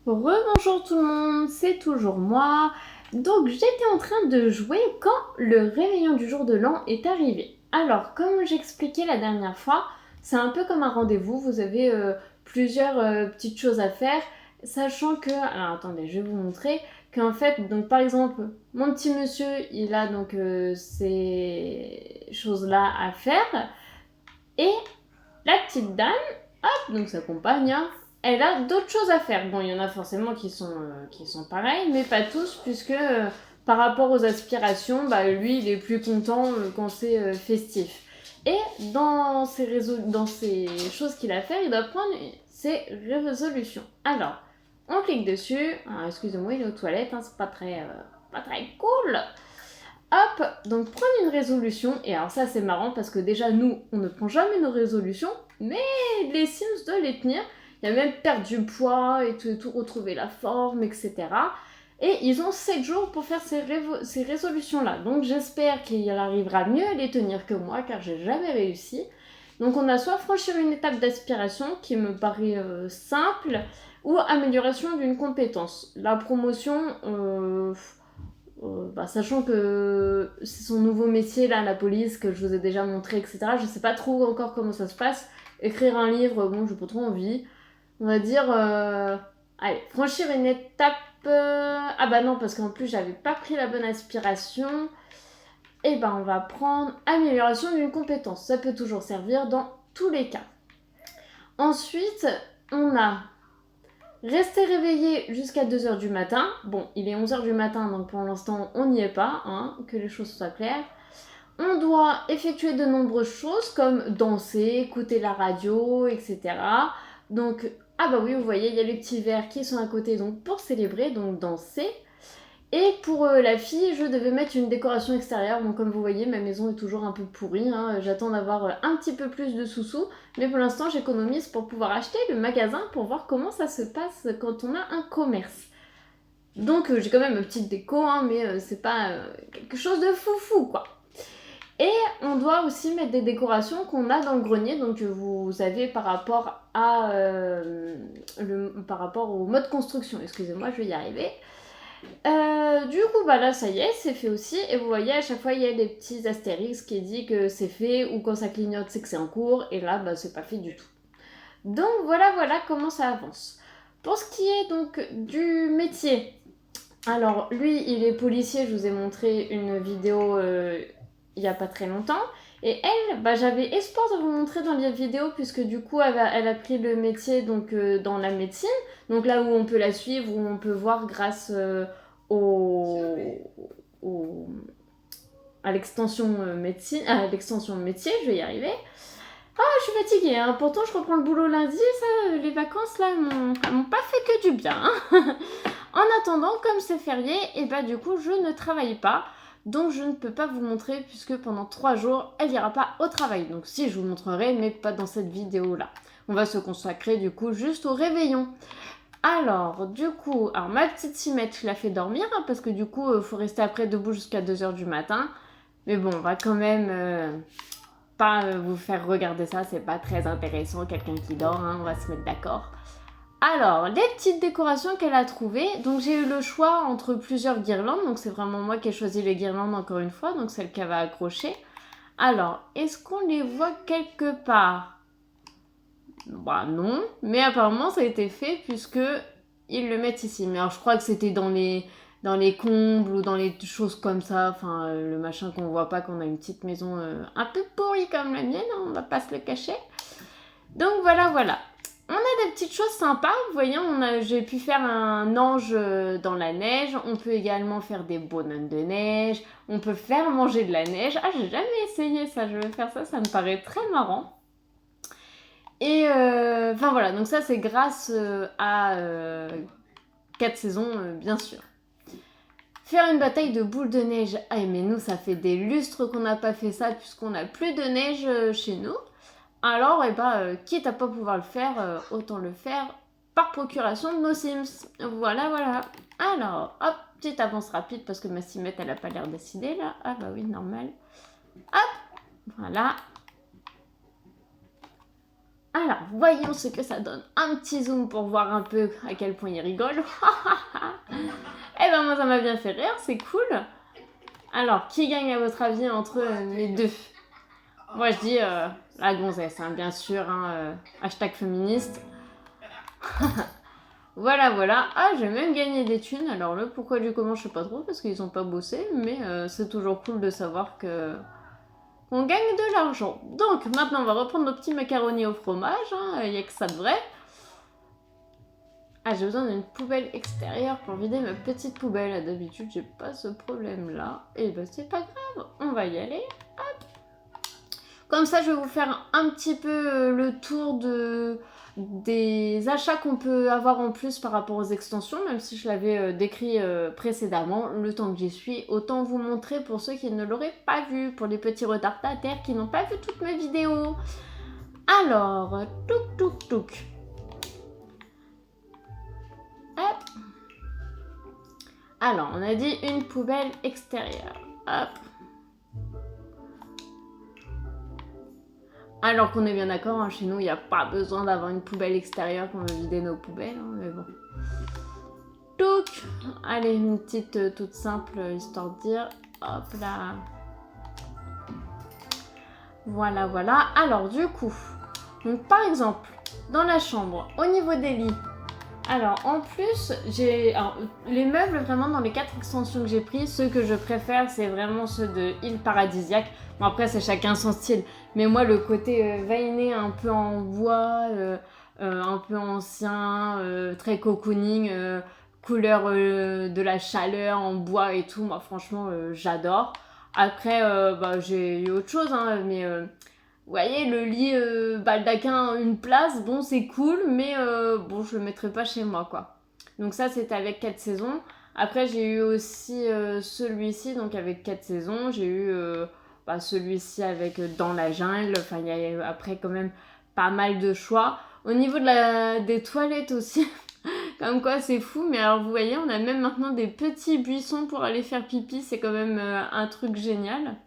Rebonjour tout le monde, c'est toujours moi. Donc j'étais en train de jouer quand le réveillon du jour de l'an est arrivé. Alors comme j'expliquais la dernière fois, c'est un peu comme un rendez-vous, vous avez plusieurs petites choses à faire, sachant que... Alors attendez, je vais vous montrer qu'en fait, donc par exemple, mon petit monsieur, il a donc ces choses-là à faire, et la petite dame, donc sa compagne, hein, elle a d'autres choses à faire. Bon, il y en a forcément qui sont pareils, mais pas tous, puisque par rapport aux aspirations, bah, lui, il est plus content quand c'est festif. Et dans ces choses qu'il a à faire, il doit prendre ses résolutions. Alors, on clique dessus. Alors, excusez-moi, il est aux toilettes, hein, c'est pas très cool. Hop, donc prendre une résolution, et alors ça c'est marrant parce que déjà nous, on ne prend jamais nos résolutions, mais les Sims doivent les tenir. Il y a même perdre du poids et tout retrouver la forme, etc. Et ils ont 7 jours pour faire ces résolutions-là. Donc j'espère qu'il arrivera mieux à les tenir que moi, car j'ai jamais réussi. Donc on a soit franchir une étape d'aspiration, qui me paraît simple, ou amélioration d'une compétence. La promotion, sachant que c'est son nouveau métier, là, la police, que je vous ai déjà montré, etc. Je sais pas trop encore comment ça se passe. Écrire un livre, bon, j'ai pas trop envie. On va dire, allez, franchir une étape. Ah bah non, parce qu'en plus, j'avais pas pris la bonne aspiration. Et ben, on va prendre amélioration d'une compétence. Ça peut toujours servir dans tous les cas. Ensuite, on a rester réveillé jusqu'à 2 heures du matin. Bon, il est 11 heures du matin, donc pour l'instant, on n'y est pas, hein, que les choses soient claires. On doit effectuer de nombreuses choses comme danser, écouter la radio, etc. Donc, ah bah oui, vous voyez, il y a les petits verres qui sont à côté donc pour célébrer, donc danser. Et pour la fille, je devais mettre une décoration extérieure. Bon, comme vous voyez, ma maison est toujours un peu pourrie, hein. J'attends d'avoir un petit peu plus de sous-sous. Mais pour l'instant, j'économise pour pouvoir acheter le magasin pour voir comment ça se passe quand on a un commerce. Donc j'ai quand même une petite déco, hein, mais c'est pas quelque chose de foufou, quoi. Et on doit aussi mettre des décorations qu'on a dans le grenier, donc vous savez par rapport par rapport au mode construction. Excusez-moi, je vais y arriver. Du coup, bah là, ça y est, c'est fait aussi. Et vous voyez, à chaque fois, il y a des petits astérix qui dit que c'est fait, ou quand ça clignote, c'est que c'est en cours. Et là, bah, c'est pas fait du tout. Donc voilà comment ça avance. Pour ce qui est donc du métier, alors lui, il est policier. Je vous ai montré une vidéo il y a pas très longtemps. Et elle, bah, j'avais espoir de vous montrer dans les vidéos puisque du coup, elle a pris le métier donc dans la médecine. Donc là où on peut la suivre, où on peut voir grâce au, au- à l'extension médecine, à l'extension métier, je vais y arriver. Ah, je suis fatiguée, hein. Pourtant je reprends le boulot lundi, ça, les vacances là, elles m'ont pas fait que du bien, hein. En attendant, comme c'est férié, et bah du coup je ne travaille pas. Donc je ne peux pas vous montrer puisque pendant 3 jours, elle n'ira pas au travail. Donc si, je vous montrerai, mais pas dans cette vidéo-là. On va se consacrer du coup juste au réveillon. Alors, du coup, alors ma petite Cimette, je la fais dormir, hein, parce que du coup, il faut rester après debout jusqu'à 2 heures du matin. Mais bon, on va quand même pas vous faire regarder ça, c'est pas très intéressant, quelqu'un qui dort, hein, on va se mettre d'accord. Alors, les petites décorations qu'elle a trouvées, donc j'ai eu le choix entre plusieurs guirlandes, donc c'est vraiment moi qui ai choisi les guirlandes encore une fois, donc celle qu'elle va accrocher. Alors, est-ce qu'on les voit quelque part? Bah non, mais apparemment ça a été fait puisque ils le mettent ici. Mais alors je crois que c'était dans les combles ou dans les choses comme ça, enfin le machin qu'on voit pas, qu'on a une petite maison un peu pourrie comme la mienne, hein, on va pas se le cacher. Donc voilà. On a des petites choses sympas, vous voyez, j'ai pu faire un ange dans la neige, on peut également faire des bonhommes de neige, on peut faire manger de la neige. Ah, j'ai jamais essayé ça, je vais faire ça, ça me paraît très marrant. Et enfin voilà, donc ça c'est grâce à 4 saisons, bien sûr. Faire une bataille de boules de neige. Ah, mais nous, ça fait des lustres qu'on n'a pas fait ça puisqu'on n'a plus de neige chez nous. Alors, quitte à pas pouvoir le faire, autant le faire par procuration de nos Sims. Voilà. Alors, hop, petite avance rapide parce que ma Simette, elle a pas l'air décidée là. Ah bah oui, normal. Hop, voilà. Alors, voyons ce que ça donne. Un petit zoom pour voir un peu à quel point il rigole. Eh ben moi ça m'a bien fait rire, c'est cool. Alors, qui gagne à votre avis entre les deux? Moi je dis la gonzesse, hein, bien sûr, hein, hashtag féministe. Voilà, voilà. Ah, j'ai même gagné des thunes. Alors le pourquoi du comment, je sais pas trop, parce qu'ils ont pas bossé, mais c'est toujours cool de savoir que on gagne de l'argent. Donc maintenant, on va reprendre nos petits macaronis au fromage. Il n'y a que ça de vrai. Ah, j'ai besoin d'une poubelle extérieure pour vider ma petite poubelle. D'habitude, j'ai pas ce problème-là. Et ben, c'est pas grave, on va y aller. Hop. Comme ça, je vais vous faire un petit peu le tour des achats qu'on peut avoir en plus par rapport aux extensions, même si je l'avais décrit précédemment. Le temps que j'y suis, autant vous montrer pour ceux qui ne l'auraient pas vu, pour les petits retardataires qui n'ont pas vu toutes mes vidéos. Alors, touk touk touk. Hop. Alors, on a dit une poubelle extérieure. Hop. Alors qu'on est bien d'accord, hein, chez nous, il n'y a pas besoin d'avoir une poubelle extérieure quand on veut vider nos poubelles, hein, mais bon. Touc. Allez, une petite toute simple, histoire de dire. Hop là. Voilà, voilà. Alors, du coup, donc par exemple, dans la chambre, au niveau des lits, alors en plus, j'ai les meubles vraiment dans les 4 extensions que j'ai pris, ceux que je préfère, c'est vraiment ceux de Île Paradisiaque. Bon, après, c'est chacun son style, mais moi, le côté veiné un peu en bois, un peu ancien, très cocooning, couleur de la chaleur en bois et tout, moi, franchement, j'adore. Après, bah, j'ai eu autre chose, hein, mais vous voyez, le lit baldaquin, une place, bon, c'est cool, mais bon, je le mettrai pas chez moi, quoi. Donc ça, c'était avec 4 saisons. Après, j'ai eu aussi celui-ci, donc avec 4 saisons. J'ai eu bah, celui-ci avec Dans la jungle. Enfin, il y a après quand même pas mal de choix. Au niveau des toilettes aussi, comme quoi c'est fou. Mais alors, vous voyez, on a même maintenant des petits buissons pour aller faire pipi. C'est quand même un truc génial.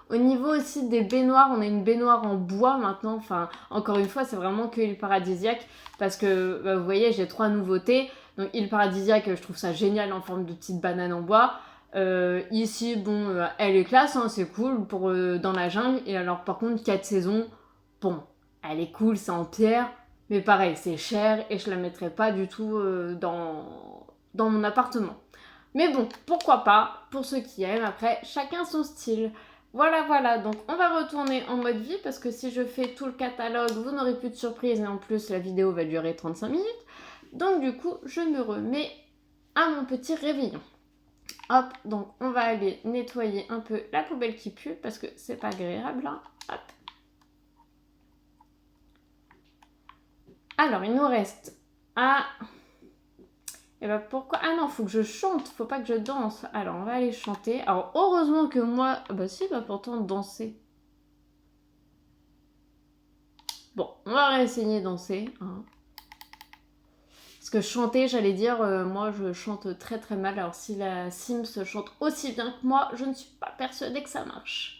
Au niveau aussi des baignoires, on a une baignoire en bois maintenant. Enfin, encore une fois, c'est vraiment que Île Paradisiaque. Parce que, bah, vous voyez, j'ai 3 nouveautés. Donc, Île Paradisiaque, je trouve ça génial en forme de petite banane en bois. Ici, bon, elle est classe, hein, c'est cool pour dans la jungle. Et alors, par contre, 4 saisons, bon, elle est cool, c'est en pierre. Mais pareil, c'est cher et je la mettrai pas du tout dans mon appartement. Mais bon, pourquoi pas, pour ceux qui aiment. Après, chacun son style. Voilà, voilà, donc on va retourner en mode vie parce que si je fais tout le catalogue, vous n'aurez plus de surprise et en plus la vidéo va durer 35 minutes. Donc du coup, je me remets à mon petit réveillon. Hop, donc on va aller nettoyer un peu la poubelle qui pue parce que c'est pas agréable, hein. Hop. Alors, il nous reste à... Et bah pourquoi? Ah non, faut que je chante, faut pas que je danse. Alors, on va aller chanter. Alors, heureusement que moi... Bah si, bah pourtant, danser. Bon, on va réessayer de danser, hein. Parce que chanter, j'allais dire, moi je chante très très mal. Alors si la Sims chante aussi bien que moi, je ne suis pas persuadée que ça marche.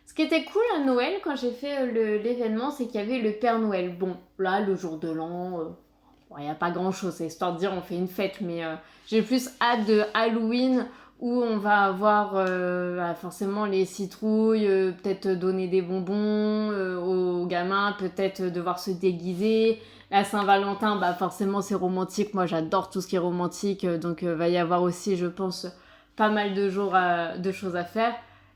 Ce qui était cool à Noël quand j'ai fait l'événement, c'est qu'il y avait le Père Noël. Bon, là, le jour de l'an, il n'y a pas grand chose, c'est histoire de dire on fait une fête, mais j'ai plus hâte de Halloween où on va avoir bah, forcément les citrouilles, peut-être donner des bonbons aux gamins, peut-être devoir se déguiser. La Saint-Valentin, bah forcément c'est romantique, moi j'adore tout ce qui est romantique, donc va y avoir aussi, je pense, pas mal de jours de choses à faire.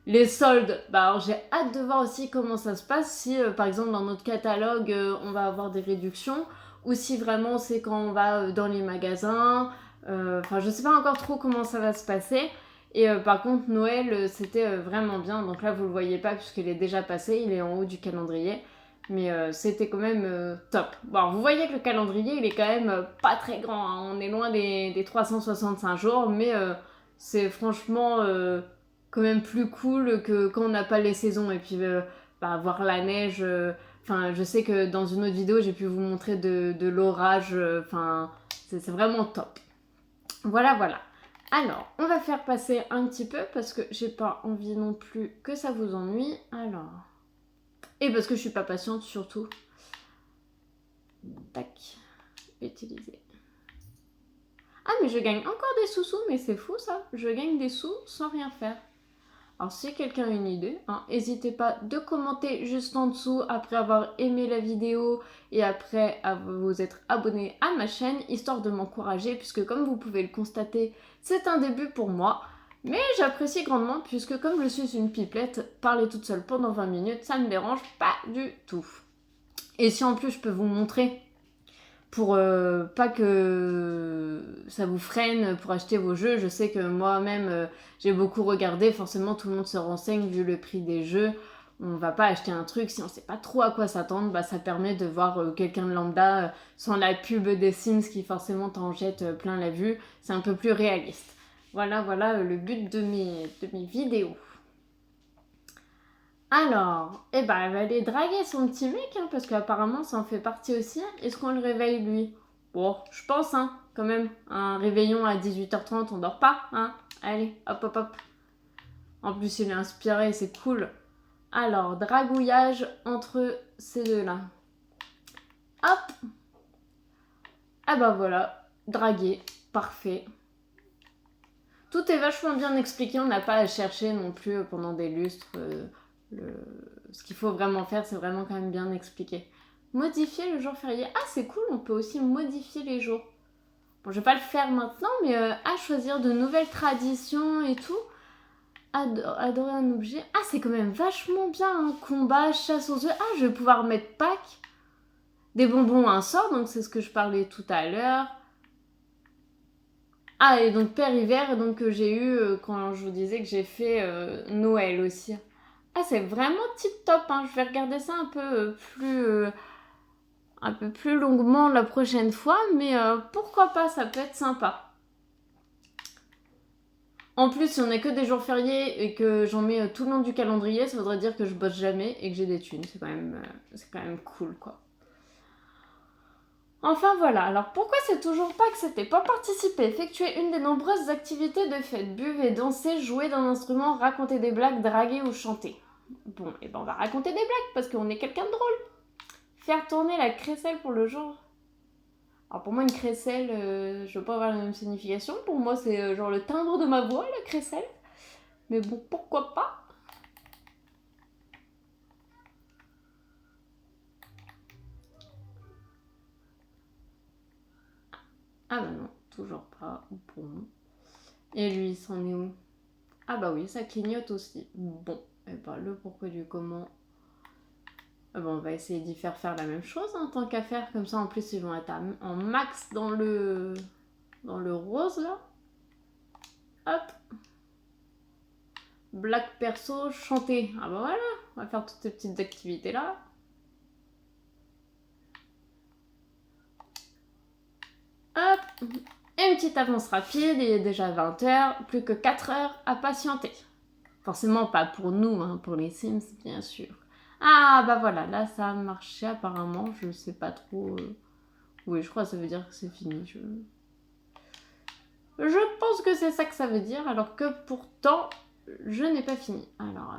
Les soldes, bah alors j'ai hâte de voir aussi comment ça se passe, si par exemple dans notre catalogue on va avoir des réductions, ou si vraiment c'est quand on va dans les magasins. Enfin, je sais pas encore trop comment ça va se passer. Et par contre, Noël, c'était vraiment bien. Donc là, vous le voyez pas puisqu'il est déjà passé. Il est en haut du calendrier. Mais c'était quand même top. Bon, alors, vous voyez que le calendrier, il est quand même pas très grand, hein. On est loin des 365 jours. Mais c'est franchement quand même plus cool que quand on n'a pas les saisons. Et puis, bah, voir la neige... Enfin, je sais que dans une autre vidéo, j'ai pu vous montrer de l'orage. Enfin, c'est vraiment top. Voilà, voilà. Alors, on va faire passer un petit peu parce que j'ai pas envie non plus que ça vous ennuie. Alors... Et parce que je suis pas patiente surtout. Tac. Utiliser. Ah mais je gagne encore des sous-sous, mais c'est fou ça. Je gagne des sous sans rien faire. Alors si quelqu'un a une idée, n'hésitez pas de commenter juste en dessous après avoir aimé la vidéo et après vous être abonné à ma chaîne, histoire de m'encourager, puisque comme vous pouvez le constater, c'est un début pour moi. Mais j'apprécie grandement, puisque comme je suis une pipelette, parler toute seule pendant 20 minutes, ça me dérange pas du tout. Et si en plus je peux vous montrer, pour pas que ça vous freine pour acheter vos jeux. Je sais que moi-même, j'ai beaucoup regardé. Forcément, tout le monde se renseigne vu le prix des jeux. On va pas acheter un truc si on sait pas trop à quoi s'attendre. Bah, ça permet de voir quelqu'un de lambda sans la pub des Sims qui forcément t'en jette plein la vue. C'est un peu plus réaliste. Voilà, le but de mes vidéos. Alors, elle va aller draguer son petit mec, parce qu'apparemment ça en fait partie aussi. Est-ce qu'on le réveille lui? Bon, je pense, quand même. Un réveillon à 18h30, on dort pas, Allez, hop, hop, hop. En plus, il est inspiré, c'est cool. Alors, dragouillage entre ces deux-là. Hop. Ah bah voilà, draguer, parfait. Tout est vachement bien expliqué, on n'a pas à chercher non plus pendant des lustres. Ce qu'il faut vraiment faire, c'est vraiment quand même bien expliqué. Modifier le jour férié. Ah, c'est cool, on peut aussi modifier les jours. Bon, je vais pas le faire maintenant, mais à choisir de nouvelles traditions et tout. Adorer un objet. Ah, c'est quand même vachement bien. Combat, chasse aux œufs. Ah, je vais pouvoir mettre Pâques. Des bonbons, un sort, donc c'est ce que je parlais tout à l'heure. Ah, et donc Père Hiver, donc que j'ai eu quand je vous disais que j'ai fait Noël aussi. Ah, c'est vraiment tip top, Je vais regarder ça un peu plus longuement la prochaine fois, mais pourquoi pas, ça peut être sympa. En plus, si on n'a que des jours fériés et que j'en mets tout le long du calendrier, ça voudrait dire que je bosse jamais et que j'ai des thunes. C'est quand même cool, quoi. Enfin voilà, alors pourquoi c'est toujours pas que c'était pas participer, effectuer une des nombreuses activités de fête, buvez, danser, jouer d'un instrument, raconter des blagues, draguer ou chanter. Bon, et ben on va raconter des blagues parce qu'on est quelqu'un de drôle. Faire tourner la crécelle pour le jour. Alors pour moi une crécelle, je veux pas avoir la même signification. Pour moi c'est genre le timbre de ma voix, la crécelle. Mais bon, pourquoi pas. Ah bah non, toujours pas. Bon. Et lui, il s'en est où? Ah bah oui, ça clignote aussi. Bon, et bah le pourquoi du comment. Ah bah on va essayer d'y faire la même chose tant qu'à faire. Comme ça en plus ils vont être en max dans le rose là. Hop. Black perso, chanter. Ah bah voilà, on va faire toutes ces petites activités là. Hop. Et une petite avance rapide, il est déjà 20h, plus que 4 heures à patienter. Forcément pas pour nous, pour les Sims bien sûr. Ah bah voilà, là ça a marché apparemment, je sais pas trop. Oui, je crois que ça veut dire que c'est fini. Je pense que c'est ça que ça veut dire, alors que pourtant, je n'ai pas fini. Alors...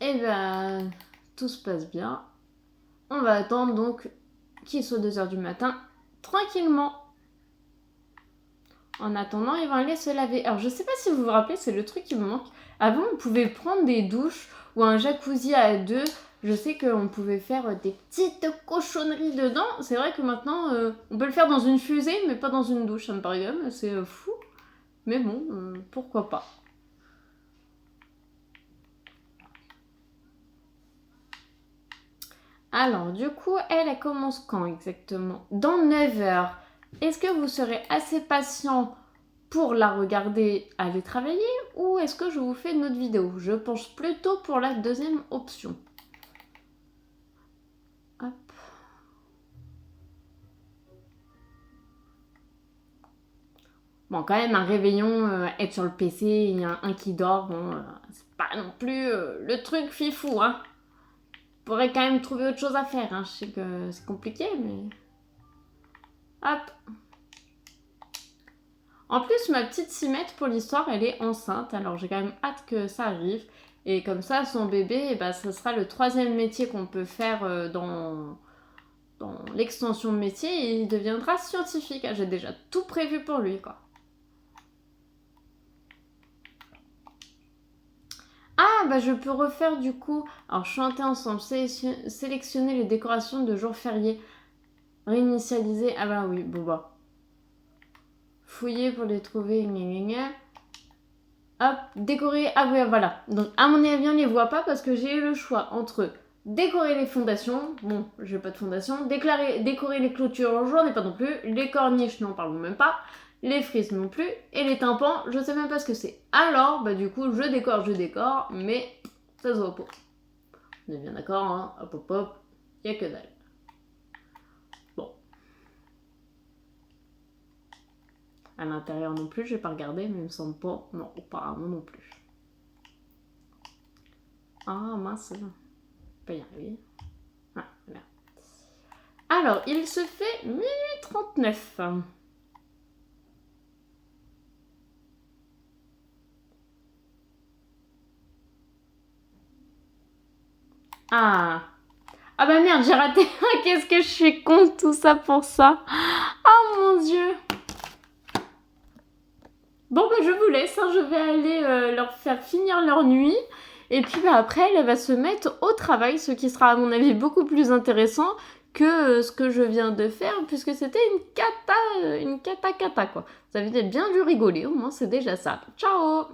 Eh ben, tout se passe bien. On va attendre donc qu'il soit 2h du matin, tranquillement. En attendant, ils vont aller se laver. Alors, je sais pas si vous vous rappelez, c'est le truc qui me manque. Avant, on pouvait prendre des douches ou un jacuzzi à deux. Je sais qu'on pouvait faire des petites cochonneries dedans. C'est vrai que maintenant, on peut le faire dans une fusée, mais pas dans une douche. Ça me paraît quand même assez fou. Mais bon, pourquoi pas. Alors, du coup, elle commence quand exactement? Dans 9h. Est-ce que vous serez assez patient pour la regarder aller travailler ou est-ce que je vous fais une autre vidéo? Je pense plutôt pour la deuxième option. Hop. Bon, quand même, un réveillon, être sur le PC, il y a un qui dort, bon, c'est pas non plus le truc fifou, pourrais quand même trouver autre chose à faire. Hein. Je sais que c'est compliqué, mais... Hop. En plus, ma petite Cimette, pour l'histoire, elle est enceinte. Alors, j'ai quand même hâte que ça arrive. Et comme ça, son bébé, eh ben, ça sera le 3e métier qu'on peut faire dans l'extension de métier. Et il deviendra scientifique. Ah, j'ai déjà tout prévu pour lui, quoi. Ah, bah je peux refaire du coup. Alors, chanter ensemble, sélectionner les décorations de jours fériés. Réinitialiser. Ah bah oui, bon bah. Fouiller pour les trouver. Gna gna gna. Hop, décorer. Ah oui, voilà. Donc, à mon avis, on ne les voit pas parce que j'ai eu le choix entre décorer les fondations. Bon, j'ai pas de fondation. Décorer les clôtures, j'en ai pas non plus. Les corniches, n'en parlons même pas. Les frises non plus. Et les tympans, je sais même pas ce que c'est. Alors, bah du coup, je décore, mais ça se voit pas. On est bien d'accord, hein. Hop, hop, hop. Y a que dalle. Bon. À l'intérieur non plus, j'ai pas regardé, mais il me semble pas. Non, apparemment non plus. Ah mince, on peut y arriver. Ah, voilà. Alors, il se fait minuit 39. Ah. Ah bah merde, j'ai raté. Qu'est-ce que je suis con, tout ça pour ça. Oh mon dieu. Bon bah je vous laisse, hein, je vais aller leur faire finir leur nuit. Et puis bah, après, elle va se mettre au travail, ce qui sera à mon avis beaucoup plus intéressant que ce que je viens de faire, puisque c'était une cata quoi. Vous avez bien dû rigoler, au moins c'est déjà ça. Ciao.